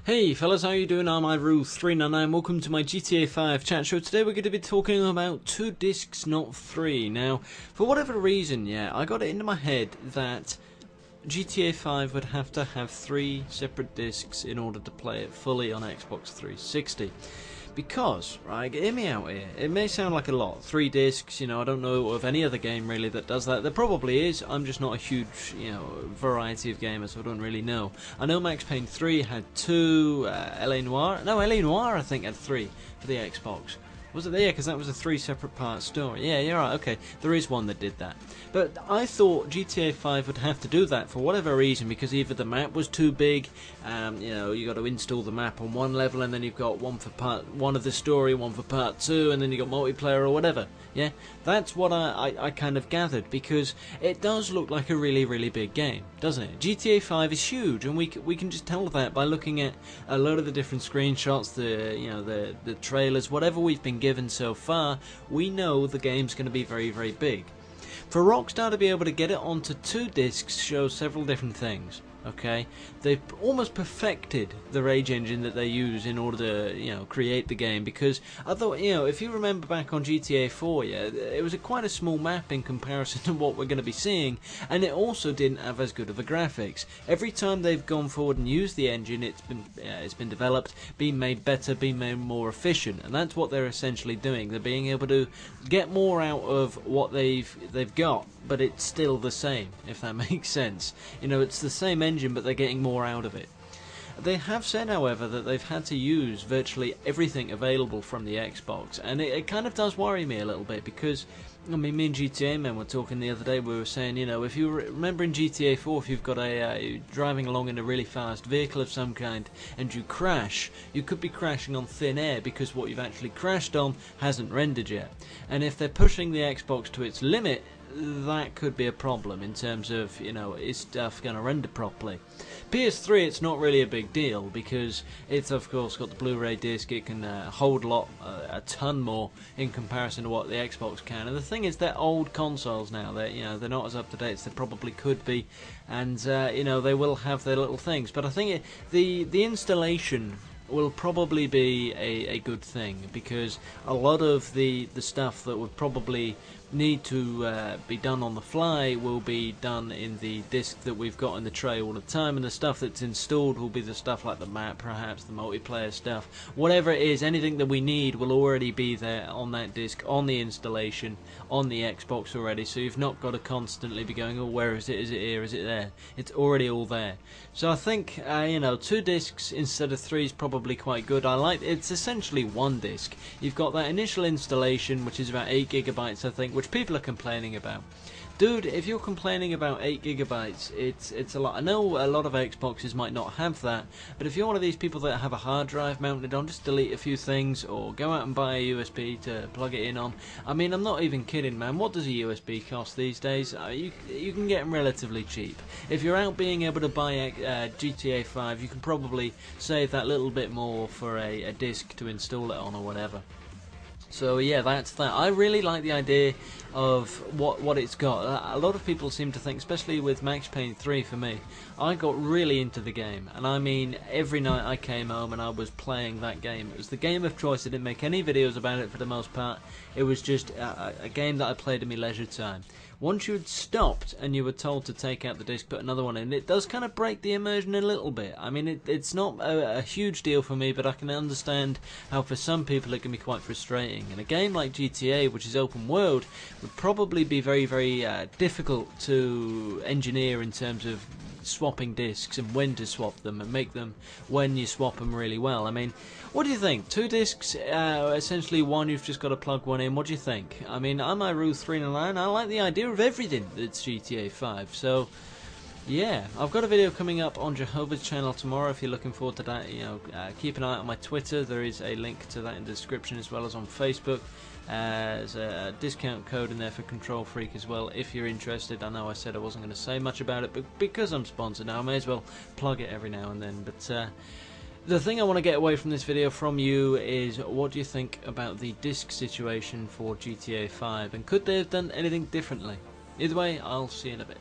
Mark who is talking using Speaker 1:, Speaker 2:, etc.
Speaker 1: Hey fellas, how you doing? I'm iRue399. Welcome to my GTA 5 chat show. Today we're going to be talking about 2 discs, not 3. Now, for whatever reason, I got it into my head that GTA 5 would have to have 3 separate discs in order to play it fully on Xbox 360. Because, right, hear me out here, it may sound like a lot, 3 discs, I don't know of any other game really that does that. There probably is, I'm just not a huge, variety of gamers, so I don't really know. I know Max Payne 3 had 2, LA Noire I think had 3 for the Xbox. Was it there? Yeah, because that was a 3 separate part story. Yeah, you're right, okay, there is one that did that. But I thought GTA 5 would have to do that for whatever reason, because either the map was too big, you got to install the map on one level, and then you've got one for part 1 of the story, one for part 2, and then you've got multiplayer or whatever. Yeah, that's what I kind of gathered, because it does look like a really, really big game, doesn't it? GTA 5 is huge, and we can just tell that by looking at a lot of the different screenshots, the trailers, whatever we've been given so far. We know the game's going to be very, very big. For Rockstar to be able to get it onto 2 discs shows several different things. Okay, they've almost perfected the rage engine that they use in order to, create the game. Because although, if you remember back on GTA 4, it was quite a small map in comparison to what we're going to be seeing, and it also didn't have as good of a graphics. Every time they've gone forward and used the engine, it's been developed, been made better, been made more efficient, and that's what they're essentially doing. They're being able to get more out of what they've got, but it's still the same, if that makes sense. It's the same engine, but they're getting more out of it. They have said, however, that they've had to use virtually everything available from the Xbox, and it kind of does worry me a little bit, because me and GTA men were talking the other day. We were saying, if you remember in GTA 4, if you've got driving along in a really fast vehicle of some kind and you crash, you could be crashing on thin air because what you've actually crashed on hasn't rendered yet. And if they're pushing the Xbox to its limit, that could be a problem in terms of, is stuff going to render properly. PS3, it's not really a big deal because it's of course got the Blu-ray disc. It can hold a ton more in comparison to what the Xbox can. And the thing is, they're old consoles now. They're not as up to date as they probably could be, and they will have their little things. But I think the installation will probably be a good thing, because a lot of the stuff that would probably need to be done on the fly will be done in the disc that we've got in the tray all the time, and the stuff that's installed will be the stuff like the map, perhaps the multiplayer stuff, whatever it is. Anything that we need will already be there on that disc, on the installation, on the Xbox already, so you've not got to constantly be going, oh, where is it here, is it there? It's already all there. So I think 2 discs instead of 3 is probably quite good. It's essentially 1 disc. You've got that initial installation, which is about 8 gigabytes, I think, which people are complaining about. Dude, if you're complaining about 8 gigabytes, it's a lot. I know a lot of Xboxes might not have that, but if you're one of these people that have a hard drive mounted on, just delete a few things or go out and buy a USB to plug it in on. I mean, I'm not even kidding, man. What does a USB cost these days? You can get them relatively cheap. If you're out being able to buy GTA 5, you can probably save that little bit more for a disc to install it on or whatever. So yeah, that's that. I really like the idea of what it's got. A lot of people seem to think, especially with Max Payne 3 for me, I got really into the game, and I mean every night I came home and I was playing that game. It was the game of choice. I didn't make any videos about it for the most part. It was just a game that I played in my leisure time. Once you had stopped and you were told to take out the disc, put another one in, it does kind of break the immersion a little bit. I mean, it's not a huge deal for me, but I can understand how for some people it can be quite frustrating. And a game like GTA, which is open world, would probably be very, very difficult to engineer in terms of swapping discs and when to swap them and make them when you swap them really well. I mean, what do you think? 2 discs, essentially 1, you've just got to plug one in. What do you think? I mean, I'm iRue399. I like the idea of everything that's GTA 5. So yeah, I've got a video coming up on Jehovah's channel tomorrow if you're looking forward to that. Keep an eye out on my Twitter. There is a link to that in the description, as well as on Facebook. There's a discount code in there for Control Freak as well if you're interested. I know I said I wasn't going to say much about it, but because I'm sponsored now, I may as well plug it every now and then. But the thing I want to get away from this video from you is, what do you think about the disc situation for GTA 5, and could they have done anything differently? Either way, I'll see you in a bit.